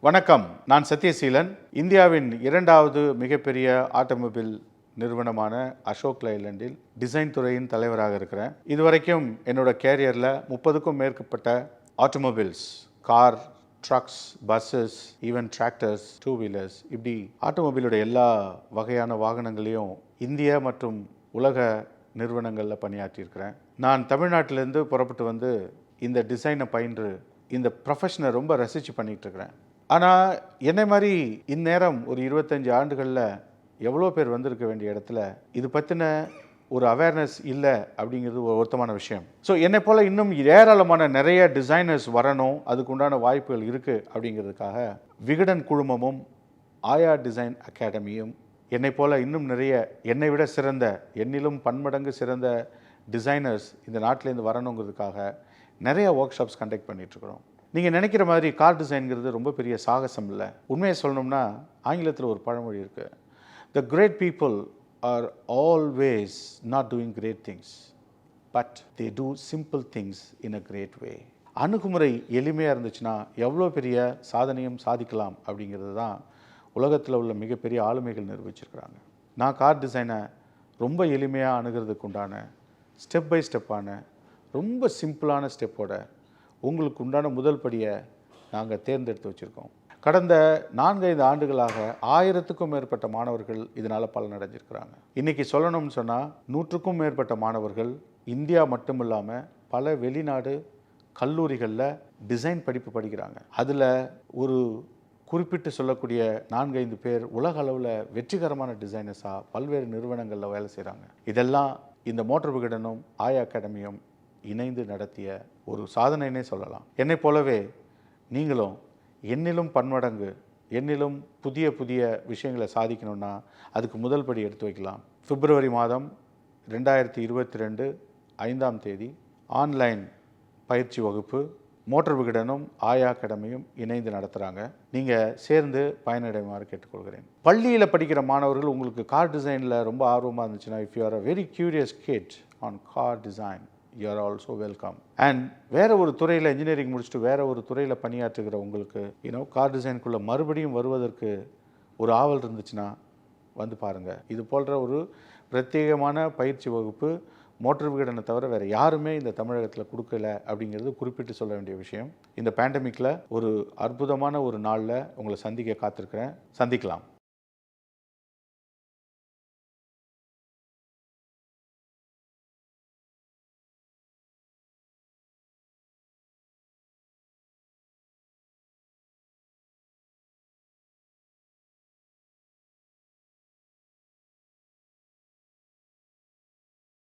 வணக்கம், நான் சத்யசீலன். இந்தியாவின் இரண்டாவது மிகப்பெரிய ஆட்டோமொபைல் நிறுவனமான அசோக் லைலண்டில் டிசைன் துறையின் தலைவராக இருக்கிறேன். இதுவரைக்கும் என்னோட கேரியரில் 30க்கும் மேற்பட்ட automobiles, car, trucks, buses, even tractors, two wheelers, இப்படி ஆட்டோமொபைலோட எல்லா வகையான வாகனங்களையும் இந்திய மற்றும் உலக நிறுவனங்களில் பணியாற்றியிருக்கிறேன். நான் தமிழ்நாட்டிலேருந்து புறப்பட்டு வந்து இந்த டிசைனை பயின்று இந்த ப்ரொஃபஷனை ரொம்ப ரசித்து பண்ணிகிட்ருக்கிறேன். ஆனால் என்னை மாதிரி இந்நேரம் ஒரு 25 ஆண்டுகளில் எவ்வளோ பேர் வந்திருக்க வேண்டிய இடத்துல இது பற்றின ஒரு அவேர்னஸ் இல்லை அப்படிங்கிறது ஒரு வருத்தமான விஷயம். ஸோ என்னை போல் இன்னும் ஏராளமான நிறைய டிசைனர்ஸ் வரணும், அதுக்கு உண்டான வாய்ப்புகள் இருக்குது அப்படிங்கிறதுக்காக விகடன் குழுமமும் ஆயா டிசைன் அகாடமியும் என்னை போல் இன்னும் நிறைய என்னை விட சிறந்த, என்னிலும் பன்மடங்கு சிறந்த டிசைனர்ஸ் இந்த நாட்டிலேருந்து வரணுங்கிறதுக்காக நிறைய ஒர்க் ஷாப்ஸ் கண்டக்ட் பண்ணிகிட்ருக்குறோம். நீங்கள் நினைக்கிற மாதிரி கார் டிசைன்கிறது ரொம்ப பெரிய சாகசம் இல்லை. உண்மையை சொல்லணும்னா ஆங்கிலத்தில் ஒரு பழமொழி இருக்குது, the great people are always not doing great things but they do simple things in a great way. அணுகுமுறை எளிமையாக இருந்துச்சுன்னா எவ்வளோ பெரிய சாதனையும் சாதிக்கலாம் அப்படிங்கிறது தான் உலகத்தில் உள்ள மிகப்பெரிய ஆளுமைகள் நிரூபிச்சிருக்கிறாங்க. நான் கார் டிசைனை ரொம்ப எளிமையாக அணுகிறதுக்கு உண்டான ஸ்டெப் பை ஸ்டெப்பான ரொம்ப சிம்பிளான ஸ்டெப்போட உங்களுக்கு உண்டான முதல் படியை நாங்கள் தேர்ந்தெடுத்து வச்சுருக்கோம். கடந்த 4-5 ஆண்டுகளாக 1000க்கும் மேற்பட்ட மாணவர்கள் இதனால் பலனடைஞ்சிருக்கிறாங்க. இன்றைக்கி சொல்லணும்னு சொன்னால் 100க்கும் மேற்பட்ட மாணவர்கள் இந்தியா மட்டும் இல்லாமல் பல வெளிநாடு கல்லூரிகளில் டிசைன் படிப்பு படிக்கிறாங்க. அதில் ஒரு குறிப்பிட்டு சொல்லக்கூடிய 4-5 பேர் உலக அளவில் வெற்றிகரமான டிசைனர்ஸாக பல்வேறு நிறுவனங்களில் வேலை செய்கிறாங்க. இதெல்லாம் இந்த மோட்டார் விகடனும் ஆயா அகாடமியும் இணைந்து நடத்திய ஒரு சாதனைனே சொல்லலாம். என்னை போலவே நீங்களும் என்னிலும் பன்மடங்கு, என்னிலும் புதிய புதிய விஷயங்களை சாதிக்கணும்னா அதுக்கு முதல் படி எடுத்து வைக்கலாம். பிப்ரவரி மாதம் 2022 5ஆம் தேதி ஆன்லைன் பயிற்சி வகுப்பு மோட்டார் விகடனும் ஆயா அகாடமியும் இணைந்து நடத்துகிறாங்க. நீங்கள் சேர்ந்து பயனடைமாறு கேட்டுக்கொள்கிறேன். பள்ளியில் படிக்கிற மாணவர்கள் உங்களுக்கு கார் டிசைனில் ரொம்ப ஆர்வமாக இருந்துச்சுன்னா, if you are a very curious kid on car design, you are also welcome. And வேறு ஒரு துறையில் இன்ஜினியரிங் முடிச்சுட்டு வேறு ஒரு துறையில் பணியாற்றுகிற உங்களுக்கு கார் டிசைனுக்குள்ளே மறுபடியும் வருவதற்கு ஒரு ஆவல் இருந்துச்சுன்னா வந்து பாருங்கள். இது போன்ற ஒரு பிரத்யேகமான பயிற்சி வகுப்பு மோட்டார் விகடனை தவிர வேறு யாருமே இந்த தமிழகத்தில் கொடுக்கல அப்படிங்கிறது குறிப்பிட்டு சொல்ல வேண்டிய விஷயம். இந்த பேண்டமிக்கில் ஒரு அற்புதமான ஒரு நாளில் உங்களை சந்திக்க காத்திருக்கிறேன். சந்திக்கலாம்.